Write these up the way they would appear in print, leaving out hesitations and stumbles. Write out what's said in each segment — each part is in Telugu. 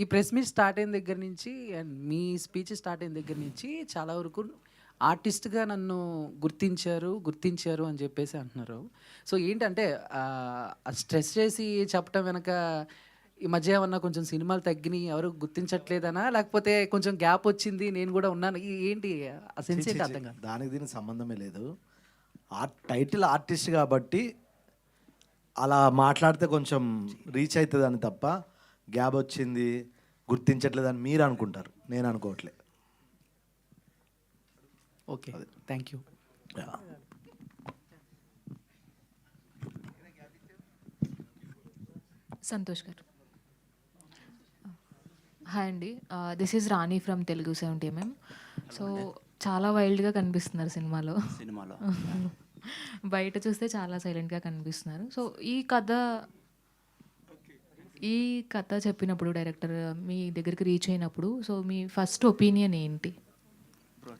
ఈ ప్రెస్ మీట్ స్టార్ట్ అయిన దగ్గర నుంచి అండ్ మీ స్పీచ్ స్టార్ట్ అయిన దగ్గర నుంచి చాలా వరకు ఆర్టిస్ట్గా నన్ను గుర్తించారు అని చెప్పేసి అంటున్నారు. సో ఏంటంటే స్ట్రెస్ చేసి చెప్పటం వెనక ఈ మధ్య ఏమన్నా కొంచెం సినిమాలు తగ్గినాయి, ఎవరు గుర్తించట్లేదనా, లేకపోతే కొంచెం గ్యాప్ వచ్చింది నేను కూడా ఉన్నాను, ఏంటి ఆ సెన్స్ ఏంటి అర్థం కాదు. దానికి దీనికి సంబంధమే లేదు. టైటిల్ ఆర్టిస్ట్ కాబట్టి అలా మాట్లాడితే కొంచెం రీచ్ అవుతుందని తప్ప గ్యాప్ వచ్చింది గుర్తించట్లేదని మీరు అనుకుంటారు, నేను అనుకోవట్లే. Okay, thank you. సంతోష్ గారు. హాయ్ అండి, this is Rani from Telugu 70mm. So చాలా వైల్డ్గా కనిపిస్తున్నారు సినిమాలో. బయట చూస్తే చాలా సైలెంట్గా కనిపిస్తున్నారు. సో ఈ కథ చెప్పినప్పుడు డైరెక్టర్ మీ దగ్గరికి రీచ్ అయినప్పుడు సో మీ ఫస్ట్ ఒపీనియన్ ఏంటి?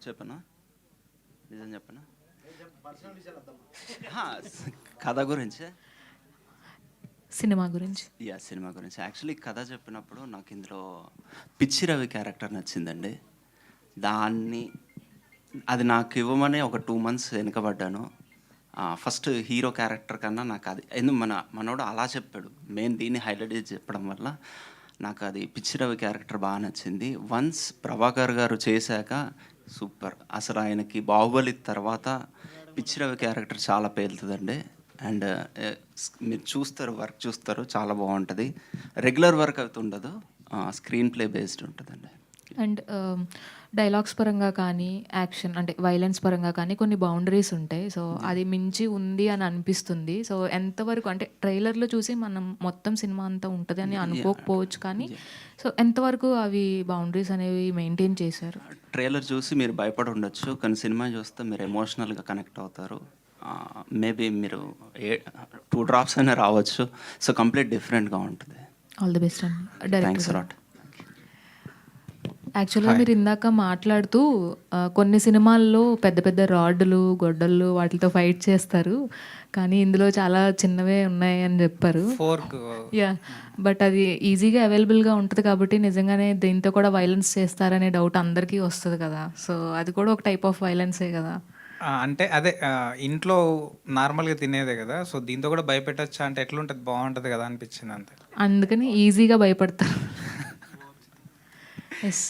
చెప్పనా, నిజం చెప్పనా, కథ గురించి, సినిమా గురించి? సినిమా గురించి. యాక్చువల్లీ కథ చెప్పినప్పుడు నాకు ఇందులో పిచ్చి రవి క్యారెక్టర్ నచ్చిందండి. అది నాకు ఇవ్వమని ఒక 2 months వెనుకబడ్డాను. ఫస్ట్ హీరో క్యారెక్టర్ కన్నా నాకు అది ఎందుకు మనోడు అలా చెప్పాడు, మెయిన్ దీన్ని హైలైట్ చేసి చెప్పడం వల్ల నాకు అది పిచ్చి రవి క్యారెక్టర్ బాగా నచ్చింది. వన్స్ ప్రభాకర్ గారు చేశాక సూపర్, అసలు ఆయనకి బాహుబలి తర్వాత పిచ్చి రవి క్యారెక్టర్ చాలా పేలుతుందండి. అండ్ మీరు వర్క్ చూస్తారు, చాలా బాగుంటుంది. రెగ్యులర్ వర్క్ అయితే ఉండదు, స్క్రీన్ ప్లే బేస్డ్ ఉంటుందండి. అండ్ డైలాగ్స్ పరంగా కానీ యాక్షన్ అంటే వైలెన్స్ పరంగా కానీ కొన్ని బౌండరీస్ ఉంటాయి. సో అది మించి ఉంది అని అనిపిస్తుంది. సో ఎంతవరకు అంటే ట్రైలర్లో చూసి మనం మొత్తం సినిమా అంతా ఉంటుంది అని అనుకోకపోవచ్చు, కానీ సో ఎంతవరకు అవి బౌండరీస్ అనేవి మెయింటైన్ చేశారు? ట్రైలర్ చూసి మీరు భయపడి ఉండొచ్చు, కానీ సినిమా చూస్తే మీరు ఎమోషనల్గా కనెక్ట్ అవుతారు. మేబీ మీరు 2 drops అయినా రావచ్చు. సో కంప్లీట్ డిఫరెంట్గా ఉంటుంది. ఆల్ ది బెస్ట్ అండి. Thanks lot. యాక్చువల్గా మీరు ఇందాక మాట్లాడుతూ కొన్ని సినిమాల్లో పెద్ద పెద్ద రాడ్లు గొడ్డళ్ళు వాటితో ఫైట్ చేస్తారు, కానీ ఇందులో చాలా చిన్నవే ఉన్నాయి అని చెప్పారు. యా, బట్ అది ఈజీగా అవైలబుల్గా ఉంటుంది కాబట్టి నిజంగానే దీంతో కూడా వైలెన్స్ చేస్తారనే డౌట్ అందరికీ వస్తుంది కదా. సో అది కూడా ఒక టైప్ ఆఫ్ వైలెన్సే కదా. అంటే అదే ఇంట్లో నార్మల్గా తినేదే కదా, సో దీంతో కూడా భయపెట్టచ్చా అంటే ఎట్లుంటుంది, బాగుంటుంది కదా అనిపించింది అంతే. అందుకని ఈజీగా భయపడతారు. ఎస్,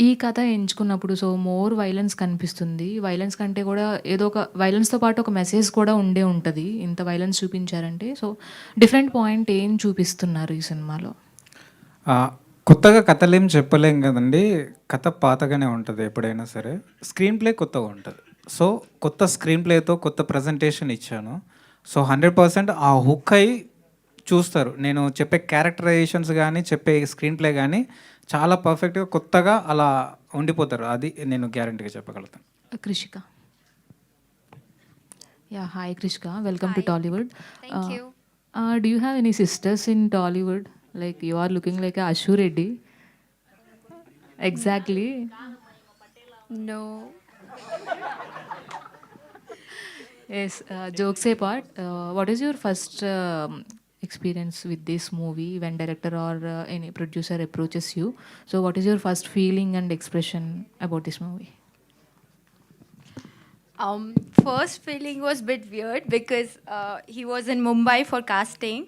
ఈ కథ ఎంచుకున్నప్పుడు సో మోర్ వైలెన్స్ కనిపిస్తుంది. వైలెన్స్ కంటే కూడా ఏదో ఒక వైలెన్స్తో పాటు ఒక మెసేజ్ కూడా ఉంటుంది. ఇంత వైలెన్స్ చూపించారంటే సో డిఫరెంట్ పాయింట్ ఏం చూపిస్తున్నారు ఈ సినిమాలో? కొత్తగా కథలేం చెప్పలేం కదండి, కథ పాతగానే ఉంటుంది ఎప్పుడైనా సరే. స్క్రీన్ ప్లే కొత్తగా ఉంటుంది. సో కొత్త స్క్రీన్ ప్లేతో కొత్త ప్రజెంటేషన్ ఇచ్చాను. సో 100% ఆ హుక్ అయి చూస్తారు. నేను చెప్పే క్యారెక్టరైజేషన్స్ కానీ చెప్పే స్క్రీన్ ప్లే కానీ చాలా పర్ఫెక్ట్గా కొత్తగా అలా ఉండిపోతారు. అది నేను గ్యారంటీగా చెప్పగలుగుతాను. Krishika. Ya, hi Krishika, welcome to Tollywood. Thank you. Do you have any sisters in Tollywood? Like you are looking like a Ashu Reddy. Exactly. No. Yes, jokes apart, what is your first experience with this movie when director or any producer approaches you? So what is your first feeling and expression about this movie? First feeling was a bit weird because he was in Mumbai for casting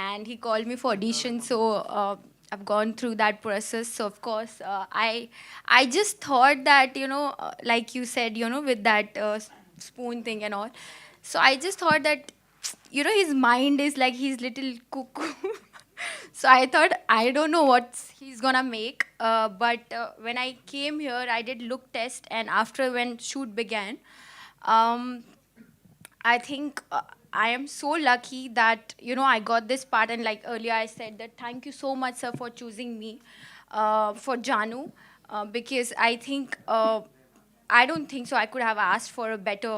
and he called me for audition. So I've gone through that process. So of course, I just thought that, like you said, with that spoon thing and all. So I just thought that, his mind is like he's little cuckoo. So I thought, I don't know what he's gonna make. But when I came here, I did look test, and after when shoot began, I think I am so lucky that I got this part. And like earlier I said that thank you so much, sir, for choosing me for Janu, because I think I don't think so I could have asked for a better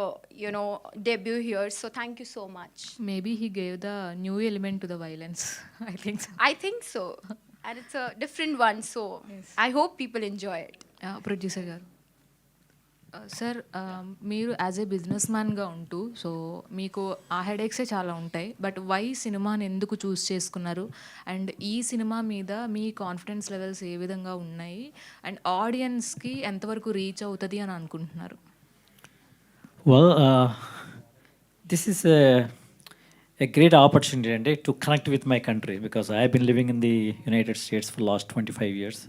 debut here. So thank you so much. Maybe he gave the new element to the violence. I think so. I think so. And it's a different one, so Yes. I hope people enjoy it. Producer garu. Sir మీరు యాజ్ ఏ బిజినెస్ మ్యాన్గా ఉంటూ సో మీకు ఆ హెడేక్సే చాలా ఉంటాయి. బట్ వై సినిమాని ఎందుకు చూస్ చేసుకున్నారు? అండ్ ఈ సినిమా మీద మీ కాన్ఫిడెన్స్ లెవెల్స్ ఏ విధంగా ఉన్నాయి? అండ్ ఆడియన్స్కి ఎంతవరకు రీచ్ అవుతుంది అని అనుకుంటున్నారు? Well, this is a great opportunity and to connect with my country because I have been living in the United States for last 25 years.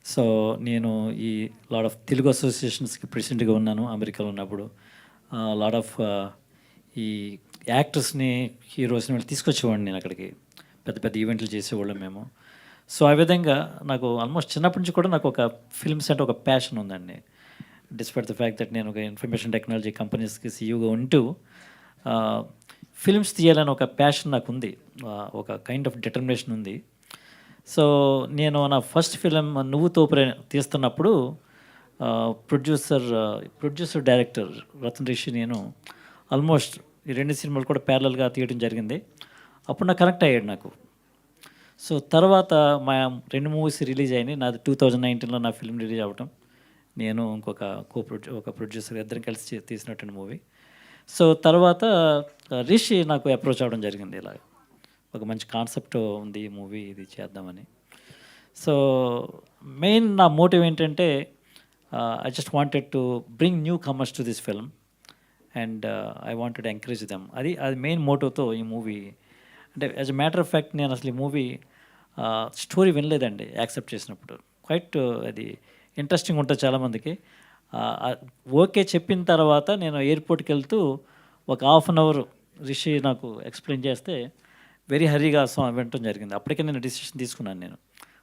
So నేను ఈ లాట్ ఆఫ్ తెలుగు అసోసియేషన్స్కి ప్రెసిడెంట్గా ఉన్నాను అమెరికాలో ఉన్నప్పుడు. లాట్ ఆఫ్ ఈ యాక్టర్స్ని హీరోస్ని వాళ్ళు తీసుకొచ్చేవాడిని నేను అక్కడికి, పెద్ద పెద్ద ఈవెంట్లు చేసేవాళ్ళం మేము. సో ఆ విధంగా నాకు ఆల్మోస్ట్ చిన్నప్పటి నుంచి కూడా నాకు ఒక ఫిల్మ్స్ అంటే ఒక ప్యాషన్ ఉందండి. డిస్పైట్ ద ఫ్యాక్ట్ దట్ నేను ఒక ఇన్ఫర్మేషన్ టెక్నాలజీ కంపెనీస్కి సీఈఓగా ఉంటూ ఫిల్మ్స్ తీయాలని ఒక ప్యాషన్ నాకు ఉంది, ఒక కైండ్ ఆఫ్ డిటర్మినేషన్ ఉంది. సో నేను నా ఫస్ట్ ఫిలిం నువ్వు తోపురే తీస్తున్నప్పుడు ప్రొడ్యూసర్ డైరెక్టర్ రతన్ రిషి నేను ఆల్మోస్ట్ ఈ 2 సినిమాలు కూడా ప్యారలల్గా తీయడం జరిగింది. అప్పుడు నాకు కనెక్ట్ అయ్యాడు నాకు. సో తర్వాత మా 2 మూవీస్ రిలీజ్ అయినాయి. నాది 2019లో నా ఫిల్మ్ రిలీజ్ అవ్వటం, నేను ఇంకొక ఒక ప్రొడ్యూసర్ ఇద్దరం కలిసి తీసినటువంటి మూవీ. సో తర్వాత రిషి నాకు అప్రోచ్ అవ్వడం జరిగింది, ఇలా ఒక మంచి కాన్సెప్ట్ ఉంది ఈ మూవీ ఇది చేద్దామని. సో మెయిన్ నా మోటివ్ ఏంటంటే I just wanted to bring new comers to this film and I wanted encourage them. అది మెయిన్ మోటివ్తో ఈ మూవీ. అంటే as a matter of fact నేను అసలు ఈ మూవీ స్టోరీ వినలేదండి యాక్సెప్ట్ చేసినప్పుడు. క్వైట్ అది ఇంట్రెస్టింగ్ ఉంటుంది చాలామందికి. ఓకే చెప్పిన తర్వాత నేను ఎయిర్పోర్ట్కి వెళ్తూ ఒక హాఫ్ అన్ అవర్ రిషి నాకు ఎక్స్ప్లెయిన్ చేస్తే వెరీ హరీగా వినటం జరిగింది. అప్పటికే నేను డిసిషన్ తీసుకున్నాను, నేను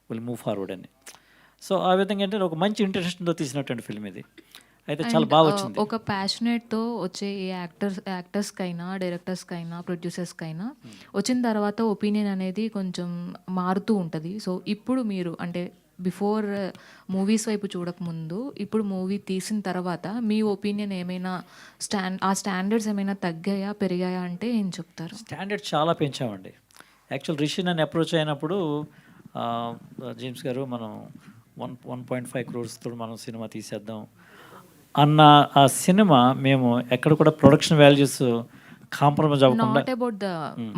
విల్ మూవ్ ఫార్వర్డ్ అని. సో ఆ విధంగా అంటే ఒక మంచి ఇంట్రెస్ట్తో తీసినటువంటి ఫిల్మ్ ఇది. అయితే చాలా బాగా వచ్చింది. ఒక ప్యాషనేట్తో వచ్చే ఏ యాక్టర్స్కైనా డైరెక్టర్స్కైనా ప్రొడ్యూసర్స్కైనా వచ్చిన తర్వాత ఒపీనియన్ అనేది కొంచెం మారుతూ ఉంటుంది. సో ఇప్పుడు మీరు అంటే బిఫోర్ మూవీస్ వైపు చూడకముందు ఇప్పుడు మూవీ తీసిన తర్వాత మీ ఒపీనియన్ ఏమైనా స్టాండర్డ్స్ ఏమైనా తగ్గాయా పెరిగాయా అంటే ఏం చెప్తారు? స్టాండర్డ్ చాలా పెంచామండి. యాక్చువల్ రిషి నన్ను అప్రోచ్ అయినప్పుడు జేమ్స్ గారు మనం 1.5 crores మనం సినిమా తీసేద్దాం అన్న ఆ సినిమా మేము ఎక్కడ కూడా ప్రొడక్షన్ వాల్యూస్ కాంప్రమైజ్ అవ్వకుండా. Not about the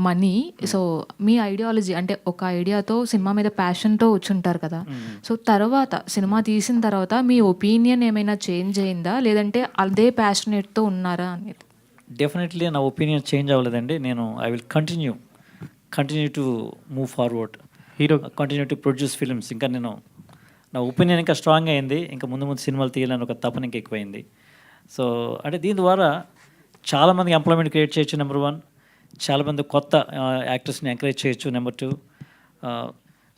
money. So me ideology అంటే ఒక ఐడియాతో సినిమా మీద ప్యాషన్తో వచ్చుంటారు కదా. సో తర్వాత సినిమా తీసిన తర్వాత మీ ఒపీనియన్ ఏమైనా చేంజ్ అయిందా లేదంటే అదే ప్యాషనేట్తో ఉన్నారా అనేది? డెఫినెట్లీ నా ఒపీనియన్ చేంజ్ అవ్వలేదండి. నేను I will continue to move forward, continue to produce films. ఇంకా నేను నా ఒపీనియన్ ఇంకా స్ట్రాంగ్ అయింది. ఇంకా ముందు సినిమాలు తీయాలని ఒక తపన ఇంకా ఎక్కువైంది. సో అంటే దీని ద్వారా చాలామందికి ఎంప్లాయ్మెంట్ క్రియేట్ చేయొచ్చు, నెంబర్ 1. చాలామంది కొత్త యాక్టర్స్ని ఎంకరేజ్ చేయొచ్చు, నెంబర్ 2.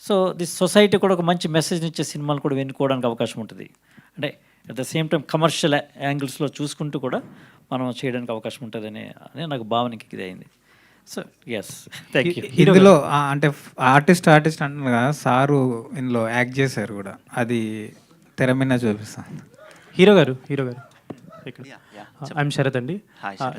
సో దిస్ సొసైటీ కూడా ఒక మంచి మెసేజ్ని ఇచ్చే సినిమాలు కూడా వెనుకోవడానికి అవకాశం ఉంటుంది. అంటే at the same time commercial యాంగిల్స్లో చూసుకుంటూ కూడా మనం చేయడానికి అవకాశం ఉంటుందని నాకు భావనకి ఇది అయింది. So yes, thank you. ఇందులో అంటే ఆర్టిస్ట్ అంటున్నారు కదా, సారు ఇందులో యాక్ట్ చేశారు కూడా, అది తెర మీద చూపిస్తాను. హీరో గారు ఐఎమ్ శరత్ అండి.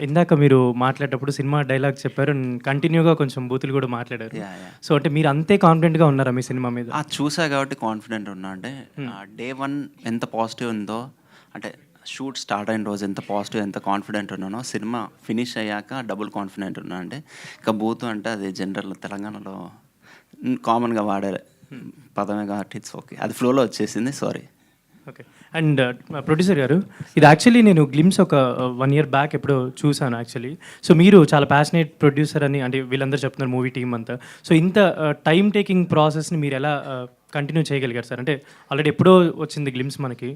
ఇందాక మీరు మాట్లాడేటప్పుడు సినిమా డైలాగ్ చెప్పారు, కంటిన్యూగా కొంచెం బూతులు కూడా మాట్లాడారు. సో అంటే మీరు అంతే కాన్ఫిడెంట్గా ఉన్నారా మీ సినిమా మీద? చూసా కాబట్టి కాన్ఫిడెంట్ ఉన్నా. అంటే డే 1 ఎంత పాజిటివ్ ఉందో, అంటే షూట్ స్టార్ట్ అయిన రోజు ఎంత పాజిటివ్ ఎంత కాన్ఫిడెంట్ ఉన్నానో, సినిమా ఫినిష్ అయ్యాక డబుల్ కాన్ఫిడెంట్ ఉన్నా. అంటే ఇక బూతు అంటే అది జనరల్ తెలంగాణలో కామన్గా వాడే పదమే కాబట్టి ఇట్స్ ఓకే, అది ఫ్లోలో వచ్చేసింది, సారీ. ఓకే. అండ్ ప్రొడ్యూసర్ గారు, ఇది యాక్చువల్లీ నేను గ్లిమ్స్ ఒక 1 year బ్యాక్ ఎప్పుడో చూసాను యాక్చువల్లీ. సో మీరు చాలా ప్యాషనేట్ ప్రొడ్యూసర్ అని అంటే వీళ్ళందరూ చెప్తున్నారు, మూవీ టీమ్ అంతా. సో ఇంత టైం టేకింగ్ ప్రాసెస్ని మీరు ఎలా కంటిన్యూ చేయగలిగారు సార్? అంటే ఆల్రెడీ ఎప్పుడో వచ్చింది గ్లిమ్స్ మనకి.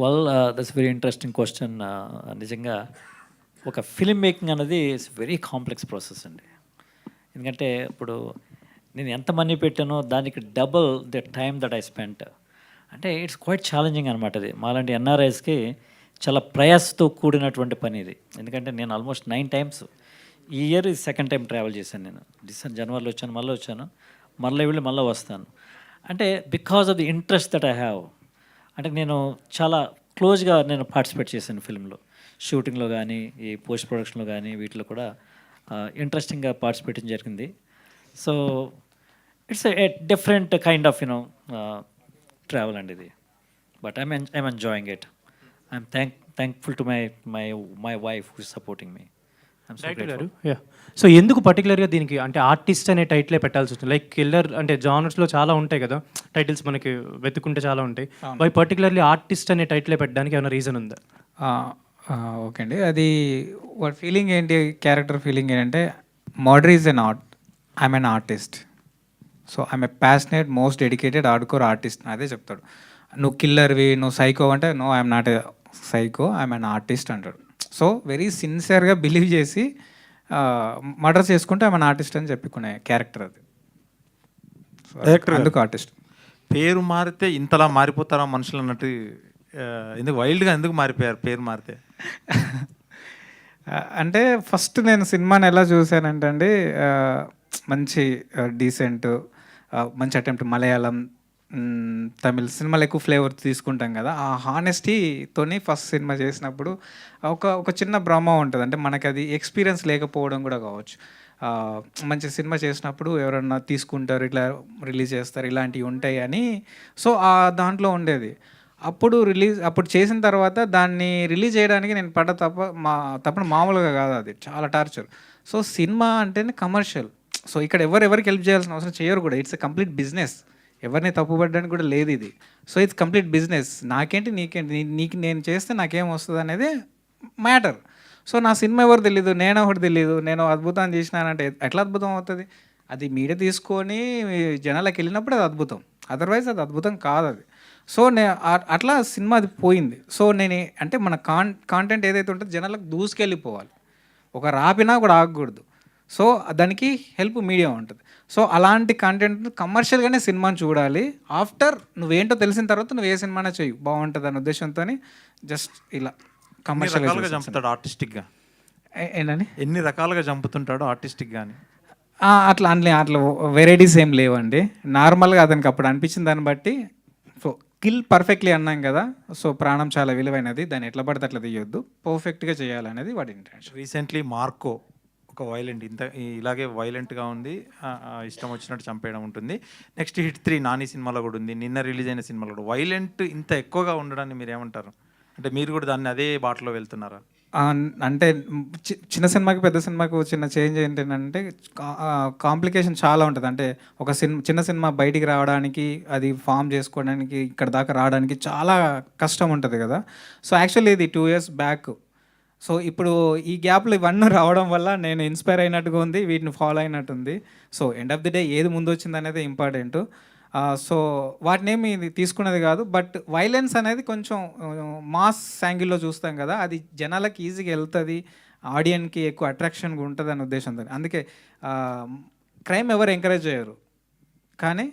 Well, that's very interesting question. నిజంగా ఒక ఫిల్మ్ మేకింగ్ అనేది ఇట్స్ వెరీ కాంప్లెక్స్ ప్రాసెస్ అండి. ఎందుకంటే ఇప్పుడు నేను ఎంత మనీ పెట్టానో దానికి double the time that I spent. అంటే ఇట్స్ క్వైట్ ఛాలెంజింగ్ అనమాట. అది మాలాంటి ఎన్ఆర్ఐస్కి చాలా ప్రయాసతో కూడినటువంటి పని ఇది. ఎందుకంటే నేను ఆల్మోస్ట్ 9 times ఈ ఇయర్ ఇది 2nd time ట్రావెల్ చేశాను. నేను జనవరిలో వచ్చాను, మళ్ళీ వెళ్ళి మళ్ళీ వస్తాను. అంటే because of the interest that I have. అంటే నేను చాలా క్లోజ్గా నేను పార్టిసిపేట్ చేశాను ఫిల్మ్లో, షూటింగ్లో కానీ ఈ పోస్ట్ ప్రొడక్షన్లో కానీ వీటిలో కూడా ఇంట్రెస్టింగ్గా పార్టిసిపేట్ జరిగింది. So it's a different kind of travel అండి ఇది. But I'm enjoying it. I'm thankful to my wife who is supporting me. Director గారు సో ఎందుకు పర్టికులర్గా దీనికి అంటే ఆర్టిస్ట్ అనే టైటిలే పెట్టాల్సి వచ్చింది? లైక్ కిల్లర్ అంటే జానర్స్లో చాలా ఉంటాయి కదా టైటిల్స్, మనకి వెతుకుంటే చాలా ఉంటాయి. వై పర్టికులర్లీ ఆర్టిస్ట్ అనే టైటిలే పెట్టడానికి ఏమైనా రీజన్ ఉందా? ఓకే అండి, అది వాడి ఫీలింగ్ ఏంటి, క్యారెక్టర్ ఫీలింగ్ ఏంటంటే murder is an art, I'm an artist. So I'm a passionate most dedicated hardcore artist అదే చెప్తాడు. నువ్వు కిల్లర్వి, నువ్వు సైకో అంటే no I'm not a psycho, I'm an artist అంటాడు. సో వెరీ సిన్సియర్గా బిలీవ్ చేసి మర్డర్ చేసుకుంటే ఐఎమ్ అన్ ఆర్టిస్ట్ అని చెప్పుకునే క్యారెక్టర్ అది. అందుకు ఆర్టిస్ట్. పేరు మారితే ఇంతలా మారిపోతారా మనుషులు అన్నట్టు, ఎందుకు వైల్డ్గా ఎందుకు మారిపోయారు పేరు మారితే? అంటే ఫస్ట్ నేను సినిమాని ఎలా చూశానంటే అండి, మంచి డీసెంట్, మంచి అటెంప్ట్, మలయాళం, తమిళ్ సినిమాలు ఎక్కువ ఫ్లేవర్ తీసుకుంటాం కదా, ఆ హానెస్టీతోని ఫస్ట్ సినిమా చేసినప్పుడు ఒక చిన్న భ్రమ ఉంటుంది. అంటే మనకి అది ఎక్స్పీరియన్స్ లేకపోవడం కూడా కావచ్చు. మంచి సినిమా చేసినప్పుడు ఎవరన్నా తీసుకుంటారు, ఇట్లా రిలీజ్ చేస్తారు, ఇలాంటివి ఉంటాయి అని. సో ఆ దాంట్లో ఉండేది. అప్పుడు చేసిన తర్వాత దాన్ని రిలీజ్ చేయడానికి నేను పడ్డ తప్పని మామూలుగా కాదు, అది చాలా టార్చర్. సో సినిమా అంటేనే కమర్షియల్. సో ఇక్కడ ఎవరికి హెల్ప్ చేయాల్సిన అవసరం చేయరు కూడా. ఇట్స్ ఎ కంప్లీట్ బిజినెస్, ఎవరిని తప్పుపడడానికి కూడా లేదు ఇది. So it's complete business. నాకేంటి నీకేంటి, నీకు నేను చేస్తే నాకేం వస్తుంది అనేది మ్యాటర్. సో నా సినిమా ఎవరు తెలీదు, నేను ఒకటి తెలీదు, నేను అద్భుతం చేసినానంటే ఎట్లా అద్భుతం అవుతుంది? అది మీడియా తీసుకొని జనాలకు వెళ్ళినప్పుడు అది అద్భుతం, అదర్వైజ్ అది అద్భుతం కాదు అది. సో అట్లా సినిమా అది పోయింది. సో అంటే మన కాంటెంట్ ఏదైతే ఉంటుందో జనాలకు దూసుకెళ్ళిపోవాలి, ఒక రాపినా కూడా ఆగకూడదు. సో దానికి హెల్ప్ మీడియా ఉంటుంది. సో అలాంటి కంటెంట్ కమర్షియల్గానే సినిమాని చూడాలి. ఆఫ్టర్ నువ్వేంటో తెలిసిన తర్వాత నువ్వు ఏ సినిమానే చెయ్యి, బాగుంటుంది అనే ఉద్దేశంతో జస్ట్ ఇలా కమర్షియల్గా చంపుతాడు ఆర్టిస్టిక్గా. ఏంటని ఎన్ని రకాలుగా చంపుతుంటాడు ఆర్టిస్టిక్గా అని? అట్లా వెరైటీస్ ఏం లేవండి. నార్మల్గా అతనికి అప్పుడు అనిపించిన దాన్ని బట్టి. సో కిల్ పర్ఫెక్ట్లీ అన్నాం కదా, సో ప్రాణం చాలా విలువైనది, దాన్ని ఎట్లా పడితే అట్లా తీయొద్దు, పర్ఫెక్ట్గా చేయాలనేది వాడి ఇంటెన్షన్. రీసెంట్లీ మార్కో ఒక వైలెంట్, ఇలాగే వైలెంట్గా ఉంది, ఇష్టం వచ్చినట్టు చంపేయడం ఉంటుంది. నెక్స్ట్ హిట్ 3 నాని సినిమాలో కూడా ఉంది, నిన్న రిలీజ్ అయిన సినిమాలో కూడా. వైలెంట్ ఇంత ఎక్కువగా ఉండడాన్ని మీరు ఏమంటారు? అంటే మీరు కూడా దాన్ని అదే బాటలో వెళ్తున్నారా? అంటే చిన్న సినిమాకి పెద్ద సినిమాకి చిన్న చేంజ్ ఏంటంటే కాంప్లికేషన్ చాలా ఉంటుంది. అంటే ఒక చిన్న సినిమా బయటికి రావడానికి, అది ఫామ్ చేసుకోవడానికి, ఇక్కడ దాకా రావడానికి చాలా కష్టం ఉంటుంది కదా. సో యాక్చువల్లీ ఇది 2 years బ్యాక్. సో ఇప్పుడు ఈ గ్యాప్లో ఇవన్నీ రావడం వల్ల నేను ఇన్స్పైర్ అయినట్టుగా ఉంది, వీటిని ఫాలో అయినట్టుంది. So end of the day ఏది ముందు వచ్చింది అనేది ఇంపార్టెంట్. సో వాటిని ఏమి తీసుకునేది కాదు. బట్ వైలెన్స్ అనేది కొంచెం మాస్ యాంగిల్లో చూస్తాం కదా, అది జనాలకి ఈజీగా వెళ్తుంది, ఆడియన్కి ఎక్కువ అట్రాక్షన్గా ఉంటుంది అనే ఉద్దేశంతో. అందుకే క్రైమ్ ఎవరు ఎంకరేజ్ చేయరు, కానీ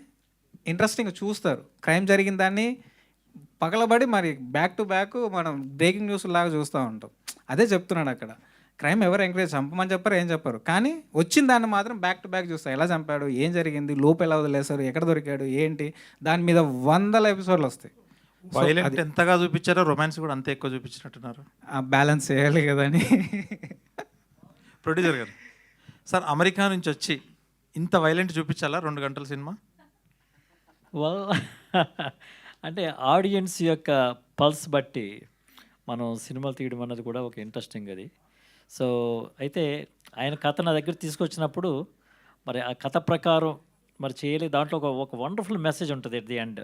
ఇంట్రెస్టింగ్గా చూస్తారు. క్రైమ్ జరిగిన దాన్ని పగలబడి మరి బ్యాక్ టు బ్యాక్ మనం బ్రేకింగ్ న్యూస్ లాగా చూస్తూ ఉంటాం. అదే చెప్తున్నాడు అక్కడ. క్రైమ్ ఎవరు ఎంకరేజ్, చంపమని చెప్పారు, ఏం చెప్పారు, కానీ వచ్చిన దాన్ని మాత్రం బ్యాక్ టు బ్యాక్ చూస్తారు. ఎలా చంపాడు, ఏం జరిగింది, లోపు ఎలా వదిలేశారు, ఎక్కడ దొరికాడు, ఏంటి, దాని మీద 100 ఎపిసోడ్లు వస్తాయి. వైలెంట్ ఎంతగా చూపించారో రొమాన్స్ కూడా అంతే ఎక్కువ చూపించినట్టున్నారు. బ్యాలెన్స్ చేయాలి కదని. ప్రొడ్యూసర్ గారు, సార్ అమెరికా నుంచి వచ్చి ఇంత వైలెంట్ చూపించాలా 2 గంటల సినిమా? అంటే ఆడియన్స్ యొక్క పల్స్ బట్టి మనం సినిమాలు తీయడం అన్నది కూడా ఒక ఇంట్రెస్టింగ్ అది. సో అయితే ఆయన కథ నా దగ్గర తీసుకొచ్చినప్పుడు మరి ఆ కథ ప్రకారం మరి చేయాలి, దాంట్లో ఒక వండర్ఫుల్ మెసేజ్ ఉంటుంది ఎట్ ది ఎండ్.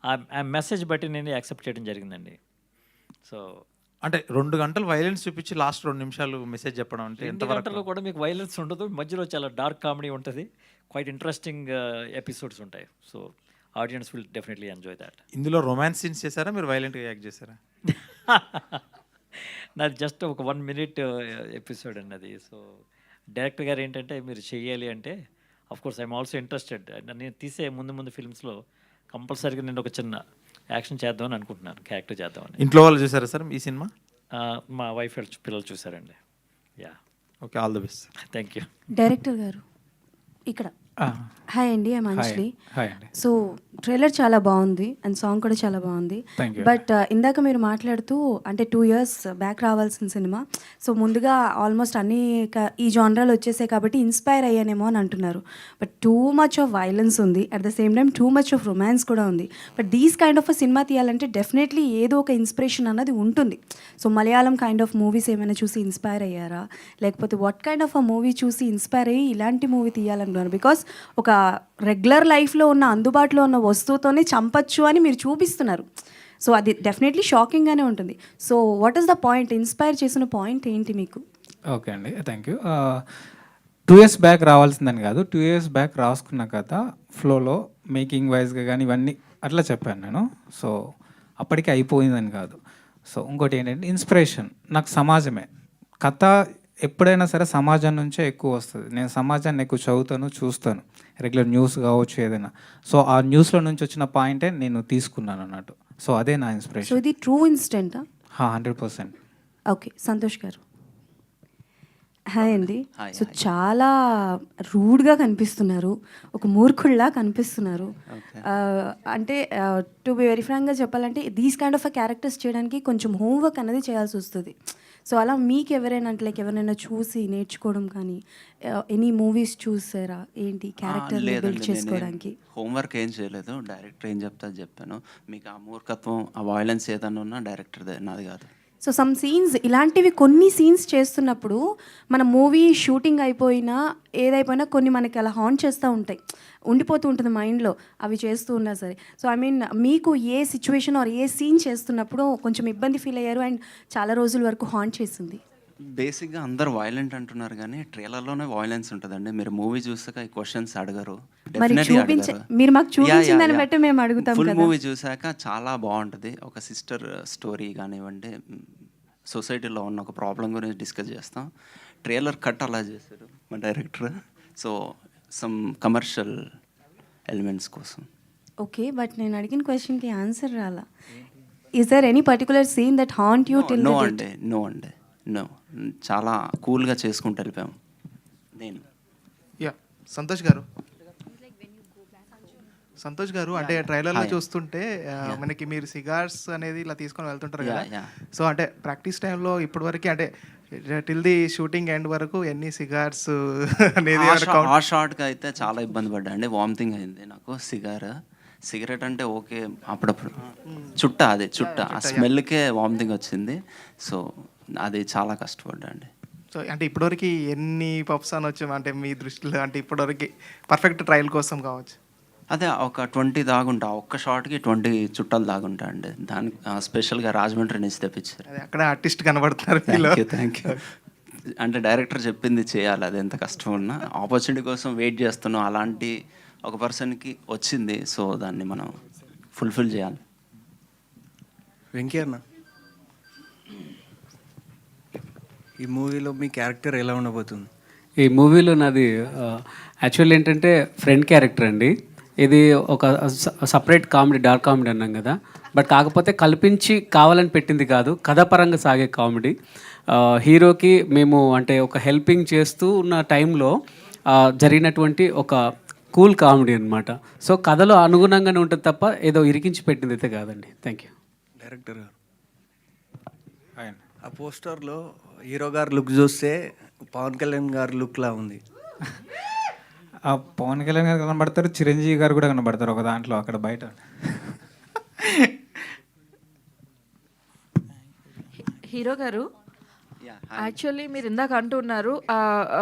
ఆ మెసేజ్ బట్టి నేను యాక్సెప్ట్ చేయడం జరిగిందండి. సో అంటే 2 గంటలు వైలెన్స్ చూపించి లాస్ట్ 2 నిమిషాలు మెసేజ్ చెప్పడం అంటే 2 గంటల్లో కూడా మీకు వైలెన్స్ ఉండదు, మధ్యలో చాలా డార్క్ కామెడీ ఉంటుంది, క్వైట్ ఇంట్రెస్టింగ్ ఎపిసోడ్స్ ఉంటాయి. So audience will definitely enjoy that. ఇందులో రొమాన్స్ సీన్స్ చేశారా, మీరు వైలెంట్గా యాక్ట్ చేశారా? నాది జస్ట్ ఒక 1 minute ఎపిసోడ్ అన్నది. సో డైరెక్టర్ గారు ఏంటంటే మీరు చేయాలి అంటే అఫ్కోర్స్ ఐఎమ్ ఆల్సో ఇంట్రెస్టెడ్. నేను తీసే ముందు ఫిల్మ్స్లో కంపల్సరీగా నేను ఒక చిన్న యాక్షన్ చేద్దామని అనుకుంటున్నాను, క్యారెక్టర్ చేద్దామని. ఇంట్లో వాళ్ళు చూసారా సార్ ఈ సినిమా? మా వైఫ్ పిల్లలు చూసారండి. Yeah, okay, all the best. Thank you. Director గారు ఇక్కడ హాయ్ అండి, ఐమ్ అంజలి. హాయ్ అండి. సో ట్రైలర్ చాలా బాగుంది అండ్ సాంగ్ కూడా చాలా బాగుంది. Thank you. బట్ ఇందాక మీరు మాట్లాడుతూ అంటే 2 years బ్యాక్ రావాల్సిన సినిమా, సో ముందుగా ఆల్మోస్ట్ అన్ని ఈ జానరాలు వచ్చేసాయి కాబట్టి ఇన్స్పైర్ అయ్యానేమో అని అంటున్నారు. But too much of violence ఉంది, at the same time too much of romance కూడా ఉంది. But these kind of cinema తీయాలంటే డెఫినెట్లీ ఏదో ఒక ఇన్స్పిరేషన్ అన్నది ఉంటుంది. So Malayalam kind of movies ఏమైనా చూసి ఇన్స్పైర్ అయ్యారా, లేకపోతే what kind of a movie చూసి ఇన్స్పైర్ అయ్యి ఇలాంటి మూవీ తీయాలనుకున్నారు? బికాస్ ఒక రెగ్యులర్ లైఫ్లో ఉన్న అందుబాటులో ఉన్న వస్తువుతోనే చంపచ్చు అని మీరు చూపిస్తున్నారు. సో అది డెఫినెట్లీ షాకింగ్గానే ఉంటుంది. So what is the point, inspire చేసిన పాయింట్ ఏంటి మీకు? ఓకే అండి, థ్యాంక్ యూ. 2 years బ్యాక్ రావాల్సిందని కాదు, 2 years బ్యాక్ రాసుకున్న కథ ఫ్లోలో మేకింగ్ వైజ్గా కానీ ఇవన్నీ అట్లా చెప్పాను నేను. సో అప్పటికి అయిపోయిందని కాదు. సో ఇంకోటి ఏంటంటే ఇన్స్పిరేషన్ నాకు సమాజమే. కథ ఎప్పుడైనా సరే సమాజం నుంచే ఎక్కువ వస్తుంది. నేను సమాజాన్ని ఎక్కువ చదువుతాను, చూస్తాను, రెగ్యులర్ న్యూస్ కావచ్చు ఏదైనా. సో ఆ న్యూస్లో నుంచి వచ్చిన పాయింటే నేను తీసుకున్నాను అన్నట్టు. సో అదే నా సో ఇన్స్పిరేషన్. ఇది ట్రూ ఇన్సిడెంటా? 100%. ఓకే, సంతోష్ గారు. హాయ్ అండి. హాయ్, సో చాలా రూడ్గా కనిపిస్తున్నారు, ఒక మూర్ఖుల్లా కనిపిస్తున్నారు. అంటే టు బి వెరీ ఫ్రాంక్గా చెప్పాలంటే దీస్ కైండ్ ఆఫ్ క్యారెక్టర్స్ చేయడానికి కొంచెం హోంవర్క్ అనేది చేయాల్సి వస్తుంది. సో అలా మీకు ఎవరైనా అంటే లైక్ ఎవరైనా చూసి నేర్చుకోవడం కానీ, ఎనీ మూవీస్ చూసారా ఏంటి క్యారెక్టర్ బిల్డ్ చేసుకోవడానికి? హోంవర్క్ ఏం చేయలేదు, డైరెక్టర్ ఏం చెప్తా చెప్పాను. మీకు ఆ మూర్ఖత్వం, ఆ వాయిలెన్స్ ఏదన్నా ఉన్నా డైరెక్టర్దే, నాది కాదు. సో సమ్ సీన్స్ ఇలాంటివి కొన్ని సీన్స్ చేస్తున్నప్పుడు మన మూవీ షూటింగ్ అయిపోయినా ఏదైపోయినా కొన్ని మనకి అలా హాంట్ చేస్తూ ఉంటాయి, ఉండిపోతూ ఉంటుంది మైండ్లో అవి చేస్తూ ఉన్నా సరే. సో ఐ మీన్ మీకు ఏ సిచ్యువేషన్ ఆర్ ఏ సీన్ చేస్తున్నప్పుడు కొంచెం ఇబ్బంది ఫీల్ అయ్యారు అండ్ చాలా రోజుల వరకు హాంట్ చేసింది? బేసిక్గా అందరు వైలెంట్ అంటున్నారు కానీ ట్రైలర్లోనే వాయిలెన్స్ ఉంటుందండి. మీరు మూవీ చూసాక ఈ క్వశ్చన్స్ అడగరు. మరి మీరు మాకు చూపించిన దాన్ని బట్టి మేము అడుగుతాం ఫుల్ కదా. మూవీ చూసాక చాలా బాగుంటుంది. ఒక సిస్టర్ స్టోరీ కానివ్వండి, సొసైటీలో ఉన్న ఒక ప్రాబ్లం గురించి డిస్కస్ చేస్తాం. ట్రైలర్ కట్ అలా చేశారు మా director. So some commercial elements కోసం. ఓకే, బట్ నేను అడిగిన క్వశ్చన్కి ఆన్సర్ రాలా. Is there any particular scene that haunt you till? No అండి, నో. చాలా కూల్గా చేసుకుంటూ వెళ్ళిపోయాం. నేను సంతోష్ గారు అంటే ట్రైలర్లో చూస్తుంటే మనకి మీరు సిగార్స్ అనేది ఇలా తీసుకొని వెళ్తుంటారు కదా. సో అంటే ప్రాక్టీస్ టైంలో ఇప్పటి వరకు అంటే టిల్ ది షూటింగ్ ఎండ్ వరకు ఎన్ని సిగార్స్ అనేది ఆ షార్ట్గా అయితే చాలా ఇబ్బంది పడ్డా అండి. వామిటింగ్ అయింది నాకు. సిగరెట్ అంటే ఓకే, అప్పుడప్పుడు చుట్ట ఆ స్మెల్కే వామిటింగ్ వచ్చింది. సో అది చాలా కష్టపడ్డా అండి. సో అంటే ఇప్పటివరకు ఎన్ని పప్స్ అని వచ్చాము అంటే మీ దృష్టిలో, అంటే ఇప్పటివరకు పర్ఫెక్ట్ ట్రయల్ కోసం కావచ్చు? అదే ఒక 20 దాగుంటా, ఒక్క షార్ట్కి 20 చుట్టాలు దాగుంటా అండి. దానికి స్పెషల్గా రాజమండ్రి నుంచి తెప్పించారు. అక్కడ ఆర్టిస్ట్ కనబడుతున్నారు. Thank you. అంటే డైరెక్టర్ చెప్పింది చేయాలి, అది ఎంత కష్టం ఉన్నా. ఆపర్చునిటీ కోసం వెయిట్ చేస్తున్నాం, అలాంటి ఒక పర్సన్కి వచ్చింది. సో దాన్ని మనం ఫుల్ఫిల్ చేయాలి. వెంకీ అన్న, ఈ మూవీలో మీ క్యారెక్టర్ ఎలా ఉండబోతుంది? ఈ మూవీలో నాది యాక్చువల్ ఏంటంటే ఫ్రెండ్ క్యారెక్టర్ అండి. ఇది ఒక సపరేట్ కామెడీ, డార్క్ కామెడీ అన్నాం కదా. బట్ కాకపోతే కల్పించి కావాలని పెట్టింది కాదు, కథాపరంగా సాగే కామెడీ. హీరోకి మేము అంటే ఒక హెల్పింగ్ చేస్తూ ఉన్న టైంలో జరిగినటువంటి ఒక కూల్ కామెడీ అనమాట. సో కథలో అనుగుణంగానే ఉంటుంది తప్ప ఏదో ఇరికించి పెట్టింది అయితే కాదండి. Thank you. డైరెక్టర్ గారు, ఆ పోస్టర్లో హీరో గారు లుక్ చూస్తే పవన్ కళ్యాణ్ గారు లుక్లా ఉంది. ఆ పవన్ కళ్యాణ్ గారు కనబడతారు, చిరంజీవి గారు కూడా కనబడతారు ఒక దాంట్లో, అక్కడ బయట. హీరో గారు, యాక్చువల్లీ మీరు ఇందాక అంటున్నారు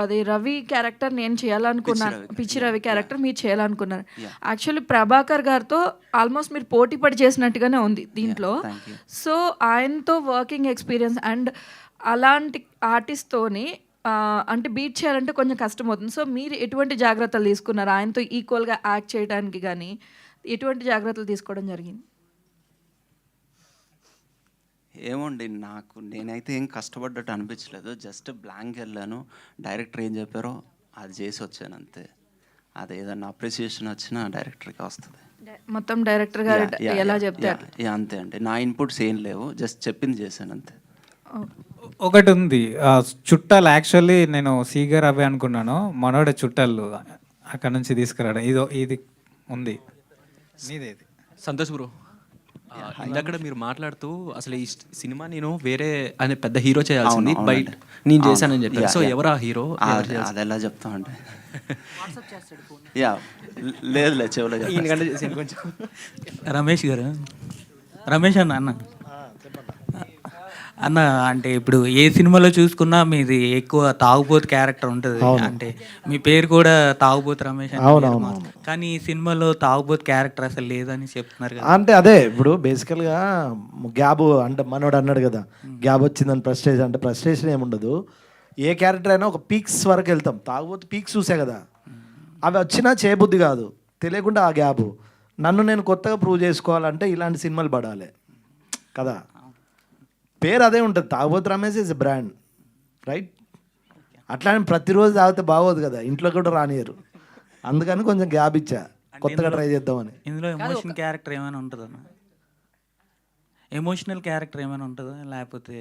అది రవి క్యారెక్టర్ నేను చేయాలనుకున్నాను, పిచ్చి రవి క్యారెక్టర్ మీరు చేయాలనుకున్నారు. యాక్చువల్లీ ప్రభాకర్ గారితో ఆల్మోస్ట్ మీరు పోటీ పడి చేసినట్టుగానే ఉంది దీంట్లో. సో ఆయనతో వర్కింగ్ ఎక్స్పీరియన్స్ అండ్ అలాంటి ఆర్టిస్ట్తోని అంటే బీట్ చేయాలంటే కొంచెం కష్టమవుతుంది. సో మీరు ఎటువంటి జాగ్రత్తలు తీసుకున్నారు ఆయనతో ఈక్వల్గా యాక్ట్ చేయడానికి? కానీ ఎటువంటి జాగ్రత్తలు తీసుకోవడం జరిగింది? ఏమోండి, నేనైతే ఏం కష్టపడ్డట్టు అనిపించలేదు. జస్ట్ బ్లాంక్ వెళ్ళాను, డైరెక్టర్ ఏం చెప్పారో అది చేసి వచ్చాను అంతే. అది ఏదన్నా అప్రిసియేషన్ వచ్చినా డైరెక్టర్కి వస్తుంది. మొత్తం డైరెక్టర్ గారు ఎలా చెప్తారు అంతే అండి. నా ఇన్పుట్స్ ఏం లేవు, జస్ట్ చెప్పింది చేశాను అంతే. ఒకటి ఉంది, చుట్టాలు యాక్చువల్లీ నేను సీగర్ అవే అనుకున్నాను, మనోడే చుట్టాలు అక్కడ నుంచి తీసుకురావడం ఇది ఉంది నీదేది. సంతోష్ బ్రో, ఇందాక మీరు మాట్లాడుతూ అసలు ఈ సినిమా నేను వేరే అనే పెద్ద హీరో చేయాల్సింది, అవును, బయట అవునండి. నేను చేశానని చెప్పారు. Yeah, so yeah. ఎవరా హీరో? అది ఎలా చెప్తామంటే యా లేదు చెవులో చెప్తా. ఈయనకంటే చేసాను కొంచెం. రమేష్ గారు, రమేష్ అన్న అన్న అంటే ఇప్పుడు ఏ సినిమాలో చూసుకున్నా మీది ఎక్కువ తాగుబోతు క్యారెక్టర్ ఉంటుంది. అంటే మీ పేరు కూడా తాగుబోతు రమేష్ అని పేరు మాత్రం. కానీ ఈ సినిమాలో తాగుబోతు క్యారెక్టర్ అసలు లేదని చెప్తున్నారు కదా. అంటే అదే ఇప్పుడు బేసికల్గా గ్యాబ్ అంటే మనోడు అన్నాడు కదా, గ్యాబ్ వచ్చిందని ప్రెస్టేజ్ అంటే ప్రెస్టేషన్ ఏముండదు. ఏ క్యారెక్టర్ అయినా ఒక పీక్స్ వరకు వెళ్తాం. తాగుబోతు పీక్స్ చూసే కదా, అవి వచ్చినా చేయబుద్ధి కాదు, తెలియకుండా ఆ గ్యాబ్. నన్ను నేను కొత్తగా ప్రూవ్ చేసుకోవాలంటే ఇలాంటి సినిమాలు పడాలి కదా. పేరు అదే ఉంటుంది, తాగుబోతు Ramesh is a brand, right? అట్లా అని ప్రతిరోజు తాగితే బాగోదు కదా, ఇంట్లో కూడా రానియరు. అందుకని కొంచెం గ్యాప్ ఇచ్చా, కొత్తగా ట్రై చేద్దామని. ఇందులో ఎమోషన్ క్యారెక్టర్ ఏమైనా ఉంటుందన్న? ఎమోషనల్ క్యారెక్టర్ ఏమైనా ఉంటుందా లేకపోతే?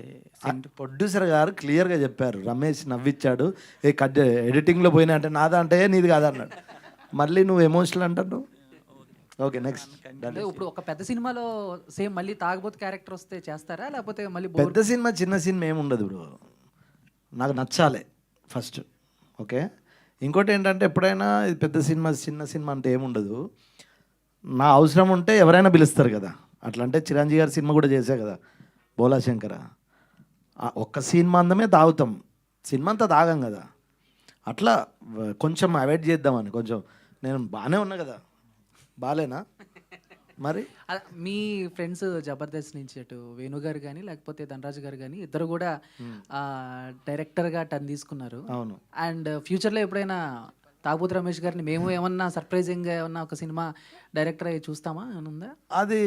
ప్రొడ్యూసర్ గారు క్లియర్గా చెప్పారు, రమేష్ నవ్విచ్చాడు, ఏ కట్ ఎడిటింగ్లో పోయినా అంటే నాదా అంటే నీది కాదా అన్నాడు. మళ్ళీ నువ్వు ఎమోషనల్ అంటావు. Okay next. అంటే ఇప్పుడు ఒక పెద్ద సినిమాలో సేమ్ మళ్ళీ తాగబోతు క్యారెక్టర్ వస్తే చేస్తారా, లేకపోతే మళ్ళీ పెద్ద సినిమా చిన్న సినిమా ఏముండదు బ్రో, నాకు నచ్చాలి ఫస్ట్. ఓకే, ఇంకోటి ఏంటంటే ఎప్పుడైనా ఇది పెద్ద సినిమా చిన్న సినిమా అంటే ఏముండదు, నా అవసరం ఉంటే ఎవరైనా పిలుస్తారు కదా. అట్లా అంటే చిరంజీవి గారి సినిమా కూడా చేశా కదా, బోలా శంకర. ఒక్క సినిమా అందమే తాగుతాం, సినిమా అంతా తాగం కదా. అట్లా కొంచెం అవాయిడ్ చేద్దామని. కొంచెం నేను బాగానే ఉన్నా కదా, బాలేనా మరి? మీ ఫ్రెండ్స్ జబర్దస్త్ నుంచి అటు వేణు గారు కానీ లేకపోతే ధనరాజు గారు కానీ ఇద్దరు కూడా డైరెక్టర్గా టర్న్ తీసుకున్నారు. అవును. అండ్ ఫ్యూచర్లో ఎప్పుడైనా తాగుబోతు రమేష్ గారిని మేము ఏమన్నా సర్ప్రైజింగ్గా ఏమన్నా ఒక సినిమా డైరెక్టర్ అయ్యి చూస్తామా అని ఉందా? అది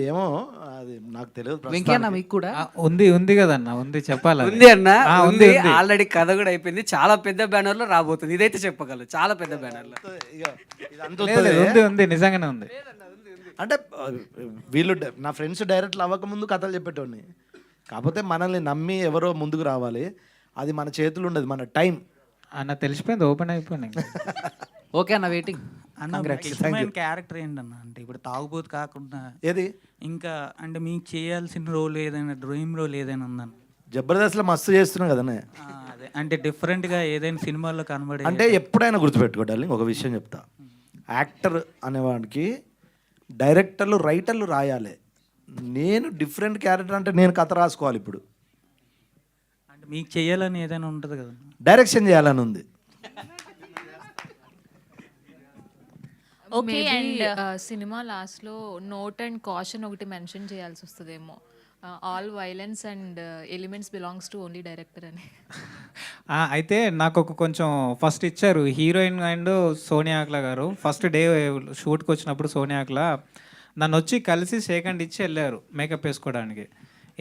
ఏమో, అది నాకు తెలియదు. వెంకయ్య మీకు కూడా ఉంది కదన్న, ఉంది చెప్పాలి. ఉంది అన్న, ఉంది. ఆల్రెడీ కథ కూడా అయిపోయింది. చాలా పెద్ద బ్యానర్ లో రాబోతుంది, ఇదైతే చెప్పగలరు. చాలా పెద్ద బ్యానర్ లో ఉంది, నిజంగానే ఉంది. అంటే వీళ్ళు నా ఫ్రెండ్స్ డైరెక్ట్లు అవ్వకముందు కథలు చెప్పేటోడిని. కాకపోతే మనల్ని నమ్మి ఎవరో ముందుకు రావాలి, అది మన చేతులు ఉండదు, మన టైం అన్న. తెలిసిపోయింది, ఓపెన్ అయిపోయింది. ఓకే అన్న, వెయిటింగ్ అన్న. క్యారెక్టర్ ఏంటన్న అంటే ఇప్పుడు తాగుబోతు కాకుండా ఏది ఇంకా అంటే మీకు చేయాల్సిన రోల్ ఏదైనా, డ్రీమ్ రోల్ ఏదైనా ఉందన్న? జబర్దస్త్లో మస్తు చేస్తున్నావు కదనే. అదే అంటే డిఫరెంట్గా ఏదైనా సినిమాల్లో కనబడే. అంటే ఎప్పుడైనా గుర్తుపెట్టుకోవాలి, ఒక విషయం చెప్తా. యాక్టర్ అనేవాడికి డైరెక్టర్లు రైటర్లు రాయాలి. నేను డిఫరెంట్ క్యారెక్టర్ అంటే నేను కథ రాసుకోవాలి. ఇప్పుడు అంటే మీకు చేయాలని ఏదైనా ఉంటుంది కదా, డైరెక్షన్ చేయాలని ఉంది. ఓకే. అండ్ సినిమా లాస్ట్లో నోట్ అండ్ కాషన్ ఒకటి మెన్షన్ చేయాల్సి వస్తుందేమో, all violence and elements belongs to only director అని. అయితే నాకు ఒక కొంచెం ఫస్ట్ ఇచ్చారు హీరోయిన్ అండ్ సోనియా ఆక్లా గారు. ఫస్ట్ డే షూట్కి వచ్చినప్పుడు సోనియా ఆక్లా నన్ను వచ్చి కలిసి సెకండ్ ఇచ్చి వెళ్ళారు మేకప్ వేసుకోవడానికి.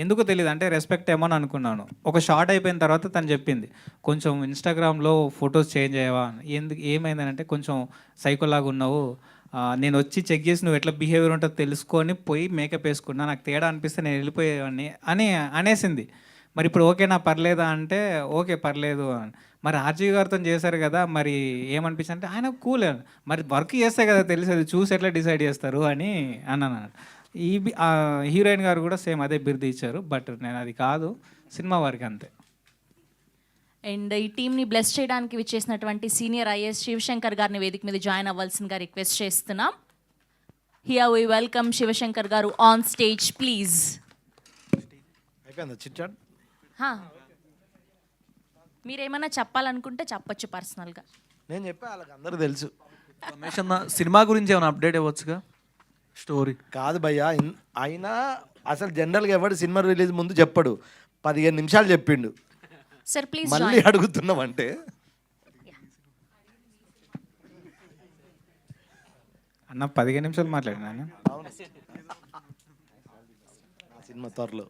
ఎందుకు తెలియదు, అంటే రెస్పెక్ట్ ఏమో అని అనుకున్నాను. ఒక షార్ట్ అయిపోయిన తర్వాత తను చెప్పింది, కొంచెం ఇన్స్టాగ్రామ్లో ఫొటోస్ చేంజ్ అయ్యావా. ఎందుకు ఏమైందంటే కొంచెం సైకోలాగా ఉన్నావు, నేను వచ్చి చెక్ చేసి నువ్వు ఎట్లా బిహేవియర్ ఉంటుందో తెలుసుకొని పోయి మేకప్ వేసుకున్నా, నాకు తేడా అనిపిస్తే నేను వెళ్ళిపోయేవాడిని అని అనేసింది. మరి ఇప్పుడు ఓకేనా పర్లేదా అంటే ఓకే పర్లేదు అని. మరి ఆర్జీ గారితో చేశారు కదా, మరి ఏమనిపించింది అంటే ఆయన కూల్, మరి వర్క్ చేస్తే కదా తెలిసేది, చూసి ఎట్లా డిసైడ్ చేస్తారు అని అన్నాను. ఈ హీరోయిన్ గారు కూడా సేమ్ అదే బిరుదు ఇచ్చారు, బట్ నేను అది కాదు, సినిమా వారికి అంతే. అండ్ ఈ టీమ్ని బ్లెస్ చేయడానికి విచ్చేసినటువంటి సీనియర్ ఐఏఎస్ శివశంకర్ గారిని వేదిక మీద జాయిన్ అవ్వాల్సిందిగా రిక్వెస్ట్ చేస్తున్నాం. హియర్ వి వెల్కమ్ శివశంకర్ గారు ఆన్ స్టేజ్ ప్లీజ్. మీరేమైనా చెప్పాలనుకుంటే చెప్పొచ్చు పర్సనల్గా. నేను చెప్పా, వాళ్ళకి అందరూ తెలుసు. రమేష్ అన్న, సినిమా గురించి ఏమైనా అప్డేట్ ఇవ్వచ్చుగా? స్టోరీ కాదు భయ్యా, అయినా అసలు జనరల్గా ఎవడు సినిమా రిలీజ్ ముందు చెప్పడు, 15 నిమిషాలు చెప్పిండు. సార్ ప్లీజ్ మళ్ళీ అడుగుతున్నామంటే అన్న 15 నిమిషాలు మాట్లాడినా సినిమా త్వరలో.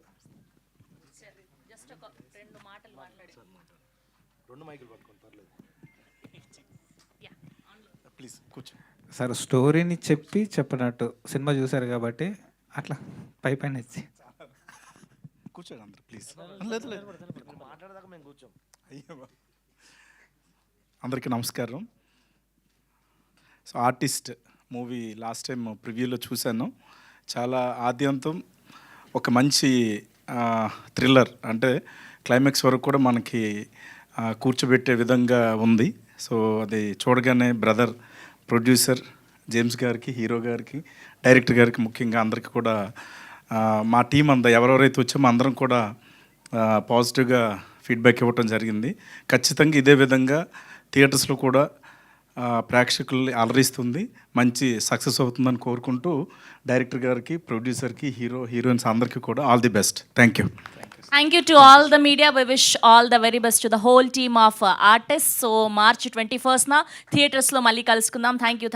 ప్లీజ్ కూర్చో సార్. స్టోరీని చెప్పినట్టు సినిమా చూశారు కాబట్టి అట్లా పైన ఇచ్చి కూర్చోండి అందరు ప్లీజ్. మాట్లాడదాకా మేము కూర్చోం. అందరికీ నమస్కారం. So artist movie last time ప్రివ్యూలో చూశాను. చాలా ఆద్యంతం ఒక మంచి థ్రిల్లర్, అంటే క్లైమాక్స్ వరకు కూడా మనకి కూర్చోబెట్టే విధంగా ఉంది. సో అది చూడగానే బ్రదర్ ప్రొడ్యూసర్ జేమ్స్ గారికి, హీరో గారికి, డైరెక్టర్ గారికి, ముఖ్యంగా అందరికీ కూడా మా టీం అంతా ఎవరెవరైతే వచ్చామో అందరం కూడా పాజిటివ్గా ఫీడ్బ్యాక్ ఇవ్వటం జరిగింది. ఖచ్చితంగా ఇదే విధంగా థియేటర్స్లో కూడా ప్రేక్షకుల్ని అలరిస్తుంది, మంచి సక్సెస్ అవుతుందని కోరుకుంటూ డైరెక్టర్ గారికి, ప్రొడ్యూసర్కి, హీరోయిన్స్ అందరికీ కూడా all the best. Thank you. Thank you to all the media. We wish all the very best to the whole team of artists. So March 21st na theaters lo malli kalusukundam. Thank you.